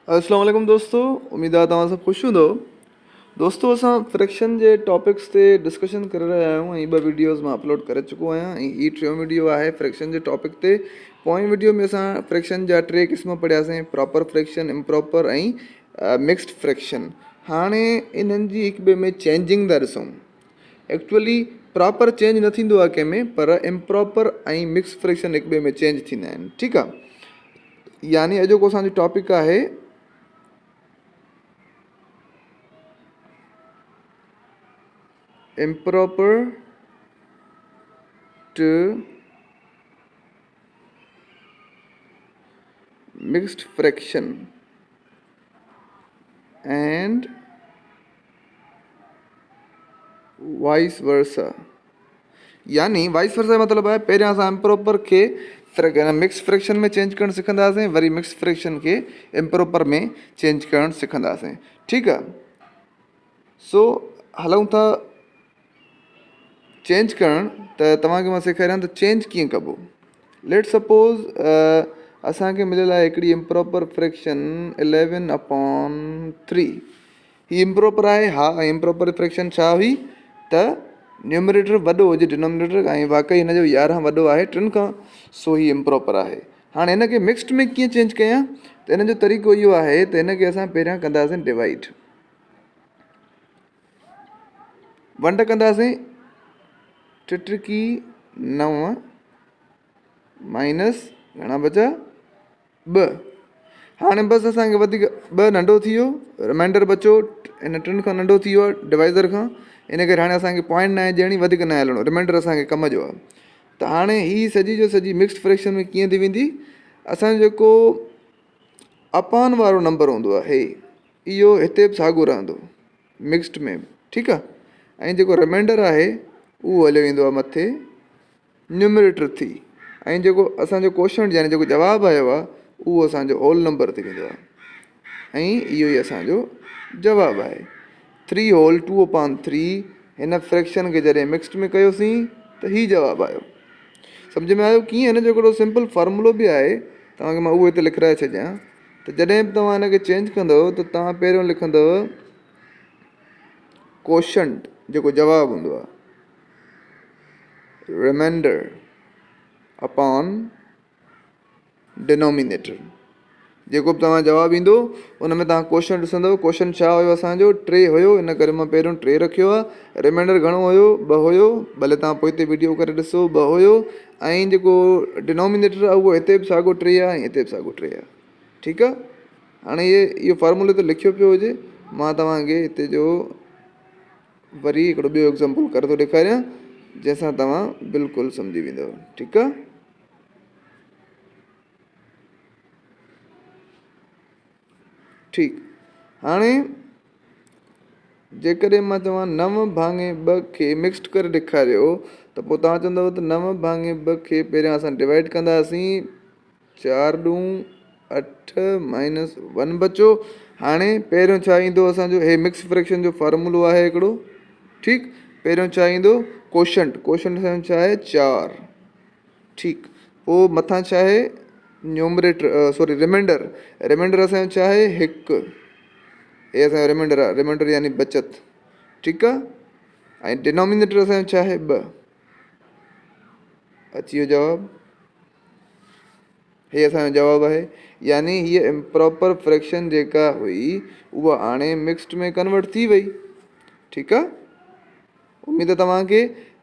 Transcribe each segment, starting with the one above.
अस्सलाम वालेकुम दोस्तों, उम्मीद आहे तव्हां सभु ख़ुशि हूंदो। दोस्तों, असां फ्रैक्शन जे टॉपिक्स ते डिस्कशन करे रहिया आहियूं ऐं 2 वीडियोज़ मां अपलोड करे चुको आहियां ऐं हीअ टियों वीडियो आहे फ्रैक्शन जे टॉपिक ते। पोएं वीडियो में असां फ्रैक्शन जा 3 क़िस्म पढ़ियासीं: प्रॉपर फ्रैक्शन, इम्प्रॉपर ऐं मिक्स्ड फ्रैक्शन। हाणे इन्हनि जी हिक ॿिए में चेंजिंग था ॾिसूं। एक्चुअली प्रॉपर चेंज न थींदो आहे कंहिं में, पर इम्प्रॉपर ऐं मिक्स फ्रैक्शन हिक ॿिए में चेंज थींदा आहिनि। ठीकु आहे, यानी अॼोको असांजो टॉपिक आहे improper to mixed fraction and vice versa। यानी वाइस वर्सा मतिलबु आहे पहिरियां असां इम्प्रॉपर खे मिक्स फ्रैक्शन में चेंज करणु सिखंदासीं, वरी मिक्स फ्रैक्शन खे इम्प्रॉपर में चेंज करणु सिखंदासीं। ठीकु आहे, सो हलूं था चेंज करणु। त तव्हांखे मां सेखारियां त चेंज कीअं कबो। लेट सपोज़ असांखे मिलियल आहे हिकिड़ी इम्प्रॉपर फ्रैक्शन 11/3। हीअ इम्प्रॉपर आहे, हा। ऐं इम्प्रॉपर फ्रैक्शन छा हुई त न्यूमरेटर वॾो हुजे डिनोमिनेटर, ऐं वाक़ई हिन जो 11 वॾो आहे 3 खां, सो ही इम्प्रॉपर आहे। हाणे हिन खे मिक्स्ड में कीअं चेंज कयां, त हिन जो तरीक़ो इहो आहे त हिन खे असां पहिरियां कंदासीं डिवाइड, वंड कंदासीं। 9 माइनस घणा बचा 2। हाणे बसि असांखे वधीक 2 नंढो थी वियो, रिमाइंडर बचो हिन 3 खां नंढो थी वियो आहे डिवाइज़र खां। इन करे हाणे असांखे पॉइंट न आहे ॾियणी, वधीक न हलणो, रिमाइंडर असांखे कम जो आहे। त हाणे हीअ सॼी जो सॼी मिक्स्ड फ्रैक्शन में कीअं थी वेंदी, असांजो जेको अपान वारो नंबर हूंदो आहे इहो हिते बि साॻियो रहंदो मिक्स्ड में। ठीकु आहे, ऐं जेको रिमाइंडर आहे उहो हलियो वेंदो आहे मथे न्यूमरेटर थी, ऐं जेको असांजो क्वेश्चन यानी जेको जवाबु आयो आहे उहो असांजो होल नंबर थी वेंदो आहे, ऐं इहो ई असांजो जवाबु आहे 3 होल 2/3। हिन फ्रैक्शन खे जॾहिं मिक्स्ड में कयोसीं त हीउ जवाबु आयो। सम्झ में आयो कीअं? हिन जो हिकिड़ो सिंपल फॉर्मूलो बि आहे, तव्हांखे मां उहो हिते लिखाए छॾियां। त जॾहिं बि तव्हां हिन खे चेंज कंदव त तव्हां पहिरियों लिखंदव क्वेश्चन जेको जवाबु हूंदो आहे, रिमाइंडर अपॉन डिनोमिनेटर। जेको बि तव्हां जवाबु ईंदो उन में तव्हां क्वेश्चन ॾिसंदव। क्वेश्चन छा हुयो असांजो? 3 हुयो, इन करे मां पहिरियों 3 रखियो आहे। रिमाइंडर घणो हुयो? 2 हुयो, भले तव्हां पोइ हिते वीडियो करे ॾिसो 2 हुयो। ऐं जेको डिनोमिनेटर आहे उहो हिते बि साॻियो 3 आहे ऐं हिते बि साॻियो 3 आहे। ठीकु आहे, हाणे इहो फॉर्मूलो त लिखियो पियो हुजे, मां तव्हांखे हिते जो वरी हिकिड़ो ॿियो एग्ज़ाम्पल करे थो ॾेखारियां जंहिंसां तव्हां बिल्कुलु सम्झी वेंदव। ठीकु आहे, ठीकु। हाणे जेकॾहिं मां चवां 9/2 खे मिक्स्ड करे ॾेखारियो त पोइ तव्हां चवंदव त 9/2 खे पहिरियां असां डिवाइड कंदासीं। 4 ॾूं 8 माइनस 1 बचो। हाणे पहिरियों छा ईंदो असांजो? हे मिक्स फ्रैक्शन जो फॉर्मूलो आहे हिकिड़ो। ठीकु, पहिरियों छा ईंदो? क्वेश्चन असांजो छा आहे? 4। ठीकु, पोइ मथां छा आहे? न्यूमरेटर रिमाइंडर असांजो छा आहे? 1। हे असांजो रिमाइंडर आहे, रिमाइंडर यानी बचत। ठीकु आहे, ऐं डिनोमिनेटर असांजो छा आहे? 2। अची वियो जवाबु, हे असांजो जवाबु आहे। यानी हीअ इम्प्रॉपर फ्रैक्शन जेका हुई उहा हाणे मिक्स्ड में कन्वर्ट थी वई। ठीकु आहे, उमेदु आहे तव्हांखे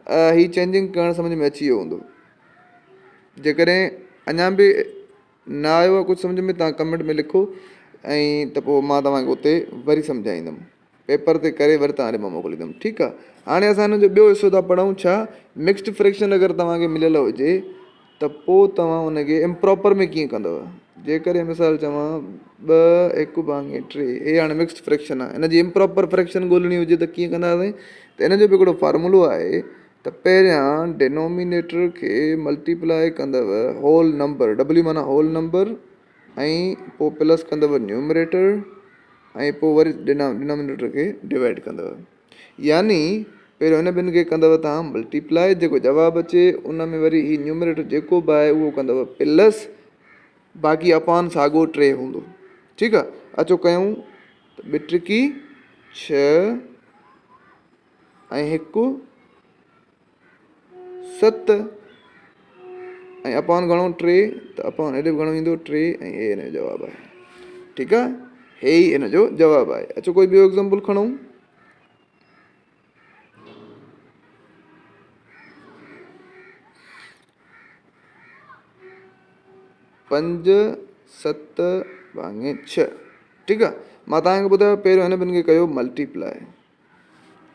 हीअ चेंजिंग करणु सम्झ में अची वियो हूंदो। जेकॾहिं अञा बि न आयो आहे कुझु सम्झ में, तव्हां कमेंट में लिखो, ऐं त पोइ मां तव्हांखे उते वरी सम्झाईंदुमि, पेपर ते करे वरी तव्हां ॾे मां मोकिलींदुमि। ठीकु आहे, हाणे असां हिन जो ॿियो हिसो था पढ़ूं। छा? मिक्स्ड फ्रैक्शन अगरि तव्हांखे मिलियल हुजे त पोइ तव्हां हुनखे इम्प्रॉपर में कीअं कंदव। जेकॾहिं मिसाल चवां 2/3, हे हाणे मिक्स्ड फ्रैक्शन आहे, हिन जी इम्प्रॉपर फ्रैक्शन ॻोल्हणी हुजे त कीअं कंदासीं? त हिन जो बि हिकिड़ो फॉर्मूलो आहे त पहिरियां डिनोमिनेटर खे मल्टीप्लाई कंदव होल नंबर, W माना होल नंबर, ऐं पोइ प्लस कंदव न्यूमरेटर, ऐं पोइ वरी डिनोमिनेटर खे डिवाइड कंदव। यानी पहिरियों हिन ॿिनि खे कंदव तव्हां मल्टीप्लाई, जेको जवाबु अचे उन में वरी ही न्यूमरेटर जेको बि आहे उहो कंदव प्लस, बाक़ी अपॉन साॻियो 3 हूंदो। ठीकु आहे, अचो कयूं त ॿिटकी 6 ऐं 1 7 ऐं अपॉन घणो 3 त अपॉन हेॾे बि घणो ईंदो 3 ऐं हे हिन जो जवाबु आहे। ठीकु आहे, हे ई हिन जो जवाबु आहे। अचो कोई ॿियो एग्ज़ाम्पल खणूं। 5 7 भाङे 6। ठीकु आहे, मां तव्हांखे ॿुधायो पहिरियों हिन ॿिनि खे कयो मल्टीप्लाए,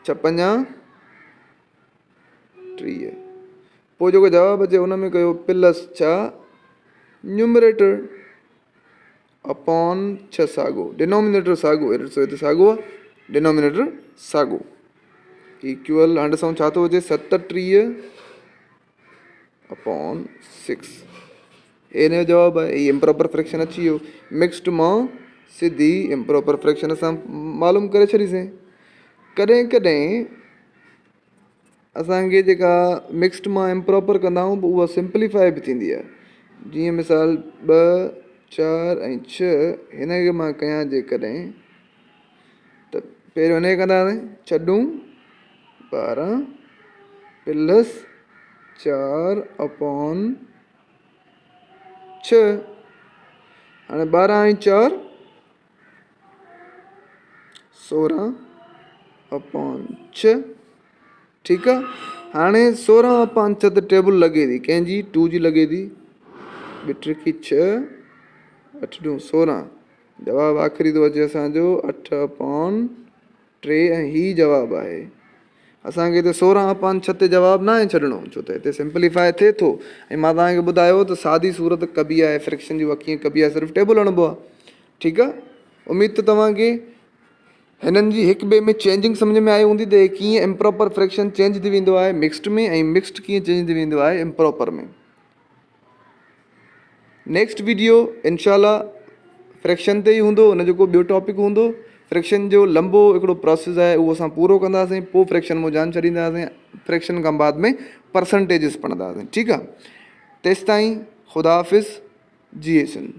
6 5 30, पोइ जेको जवाबु अचे हुन में कयो प्लस छा न्यूमरेटर अपॉन 6 साॻो, डिनोमिनेटर साॻो, हिते साॻो आहे, डिनोमिनेटर साॻो इक्वल हाणे ॾिसूं छा थो अचे 37 अपॉन 6, हिन जो जवाबु आहे। ही इम्प्रॉपर फ्रैक्शन अची वियो। मिक्स्ड मां सिधी इम्प्रॉपर फ्रैक्शन असां मालूम करे छॾीसीं। कॾहिं कॾहिं असांखे जेका मिक्स्ड मां इम्प्रॉपर कंदा आहियूं उहा सिंप्लीफाई बि थींदी आहे। जीअं मिसाल 2 4 ऐं 6 हिन खे मां कयां जेकॾहिं त पहिरियों हिन खे कंदासीं छॾूं 12 प्लस 4 अपॉन 6, हाणे 12 ऐं 4 16 अपॉन 6। ठीकु आहे, हाणे 16 अपॉन 6 त टेबल लॻे थी कंहिंजी 2 जी लॻे थी, ॿिटकी 6 8 × 16, जवाबु आख़िरी थो अचे असांजो 8 अपॉन 3 ऐं ही जवाबु आहे। असांखे हिते 16 अपॉन 6 ते जवाबु न आहे छॾिणो, छो त हिते सिंप्लीफाई थिए थो। ऐं मां तव्हांखे ॿुधायो त सादी सूरत कबी आहे फ्रैक्शन जी, उहा कीअं कबी आहे, सिर्फ़ु टेबल हणिबो आहे। ठीकु आहे, उमेद त तव्हांखे हिननि जी हिक ॿिए में चेंजिंग सम्झ में आई हूंदी त कीअं इम्प्रॉपर फ्रैक्शन चेंज थी वेंदो आहे मिक्स्ड में, ऐं मिक्स्ड कीअं चेंज थी वेंदो आहे इम्प्रॉपर में। नेक्स्ट वीडियो इनशाला फ्रैक्शन ते ई हूंदो, हुन जो को ॿियो टॉपिक हूंदो। फ्रैक्शन जो लंबो हिकिड़ो प्रोसेस आहे, उहो असां पूरो कंदासीं, पोइ फ्रैक्शन में जान छॾींदासीं, फ्रैक्शन खां बाद में परसेंटेजिस पढ़ंदासीं। ठीकु आहे, तेसिताईं ख़ुदा हाफ़िज़, जी एसन।